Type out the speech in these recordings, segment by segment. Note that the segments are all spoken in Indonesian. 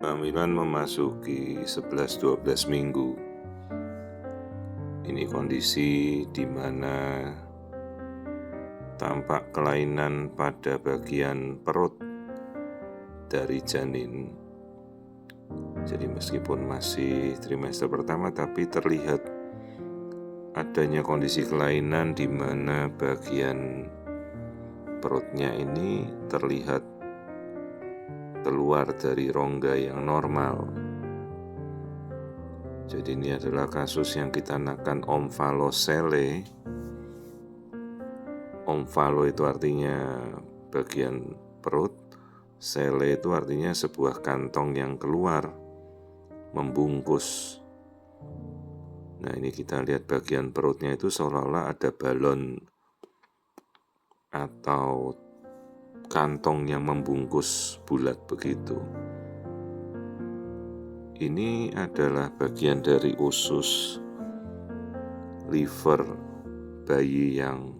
Kehamilan memasuki 11-12 minggu. Ini kondisi di mana tampak kelainan pada bagian perut dari janin. Jadi meskipun masih trimester pertama, tapi terlihat adanya kondisi kelainan di mana bagian perutnya ini terlihat keluar dari rongga yang normal. Jadi ini adalah kasus yang kita namakan omvalocele. Omvalo itu artinya bagian perut, sele itu artinya sebuah kantong yang keluar, membungkus. Nah, ini kita lihat bagian perutnya itu seolah-olah ada balon atau kantong yang membungkus bulat begitu. Ini adalah bagian dari usus liver bayi yang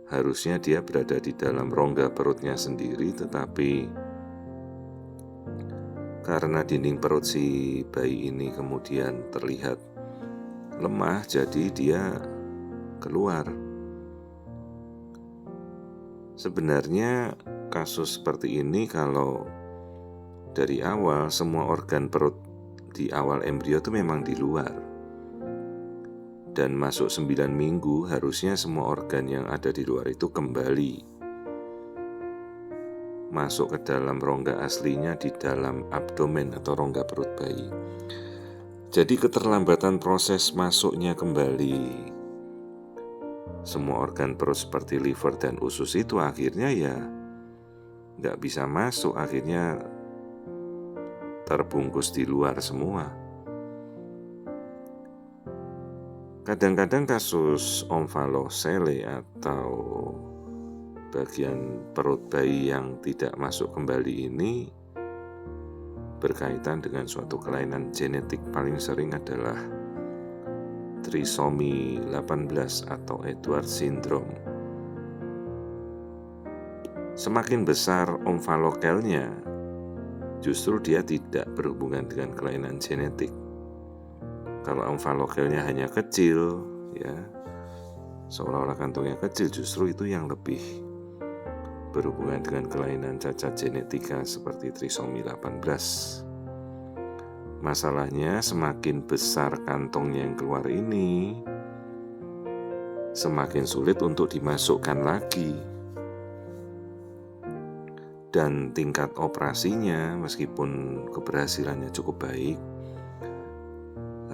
harusnya dia berada di dalam rongga perutnya sendiri, tetapi karena dinding perut si bayi ini kemudian terlihat lemah, jadi dia keluar. Sebenarnya kasus seperti ini kalau dari awal semua organ perut di awal embrio itu memang di luar. Dan masuk 9 minggu harusnya semua organ yang ada di luar itu kembali masuk ke dalam rongga aslinya di dalam abdomen atau rongga perut bayi. Jadi keterlambatan proses masuknya kembali semua organ perut seperti liver dan usus itu akhirnya ya nggak bisa masuk, akhirnya terbungkus di luar semua. Kadang-kadang kasus omvalocele atau bagian perut bayi yang tidak masuk kembali ini berkaitan dengan suatu kelainan genetik. Paling sering adalah trisomi 18 atau Edwards syndrome. Semakin besar omvalocelnya, justru dia tidak berhubungan dengan kelainan genetik. Kalau omvalocelnya hanya kecil, ya seolah-olah kantongnya kecil, justru itu yang lebih berhubungan dengan kelainan cacat genetika seperti trisomi 18. Masalahnya semakin besar kantongnya yang keluar ini, semakin sulit untuk dimasukkan lagi. Dan tingkat operasinya meskipun keberhasilannya cukup baik,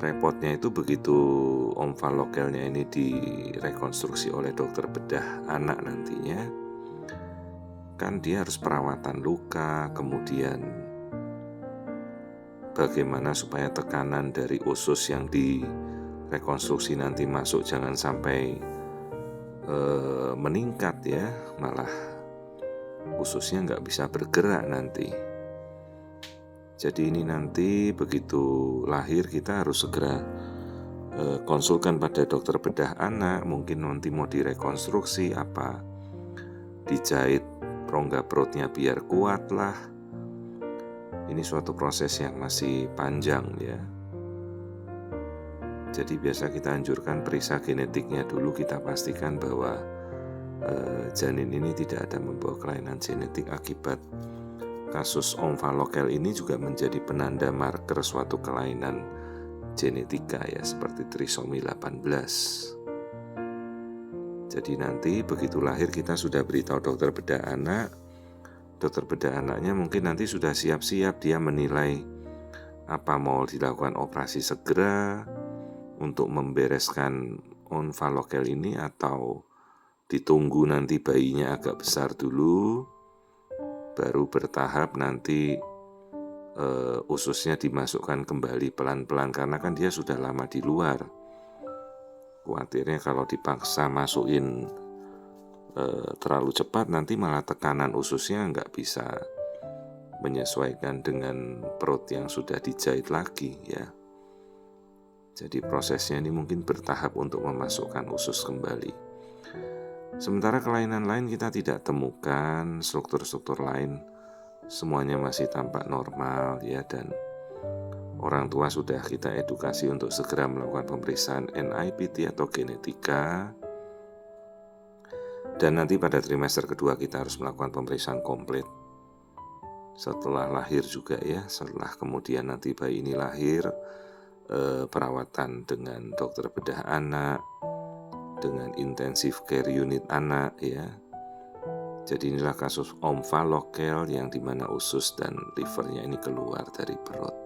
repotnya itu begitu omvalocelnya ini direkonstruksi oleh dokter bedah anak nantinya, kan dia harus perawatan luka, kemudian bagaimana supaya tekanan dari usus yang direkonstruksi nanti masuk jangan sampai meningkat ya, malah ususnya nggak bisa bergerak nanti. Jadi ini nanti begitu lahir kita harus segera konsulkan pada dokter bedah anak, mungkin nanti mau direkonstruksi apa, dijahit rongga perutnya biar kuat lah. Ini suatu proses yang masih panjang ya. Jadi biasa kita anjurkan periksa genetiknya dulu, kita pastikan bahwa janin ini tidak ada membawa kelainan genetik. Akibat kasus omvalocele ini juga menjadi penanda marker suatu kelainan genetika ya, seperti trisomi 18. Jadi nanti begitu lahir kita sudah beritahu dokter bedah anak. Dokter bedah anaknya mungkin nanti sudah siap-siap, dia menilai apa mau dilakukan operasi segera untuk membereskan omvalocele ini atau ditunggu nanti bayinya agak besar dulu, baru bertahap nanti ususnya dimasukkan kembali pelan-pelan, karena kan dia sudah lama di luar. Khawatirnya kalau dipaksa masukin terlalu cepat nanti malah tekanan ususnya nggak bisa menyesuaikan dengan perut yang sudah dijahit lagi ya. Jadi prosesnya ini mungkin bertahap untuk memasukkan usus kembali. Sementara kelainan lain kita tidak temukan, struktur-struktur lain semuanya masih tampak normal ya, dan orang tua sudah kita edukasi untuk segera melakukan pemeriksaan NIPT atau genetika. Dan nanti pada trimester kedua kita harus melakukan pemeriksaan komplit setelah lahir juga ya. Setelah kemudian nanti bayi ini lahir, perawatan dengan dokter bedah anak, dengan intensive care unit anak ya. Jadi inilah kasus omfalokel yang dimana usus dan livernya ini keluar dari perut.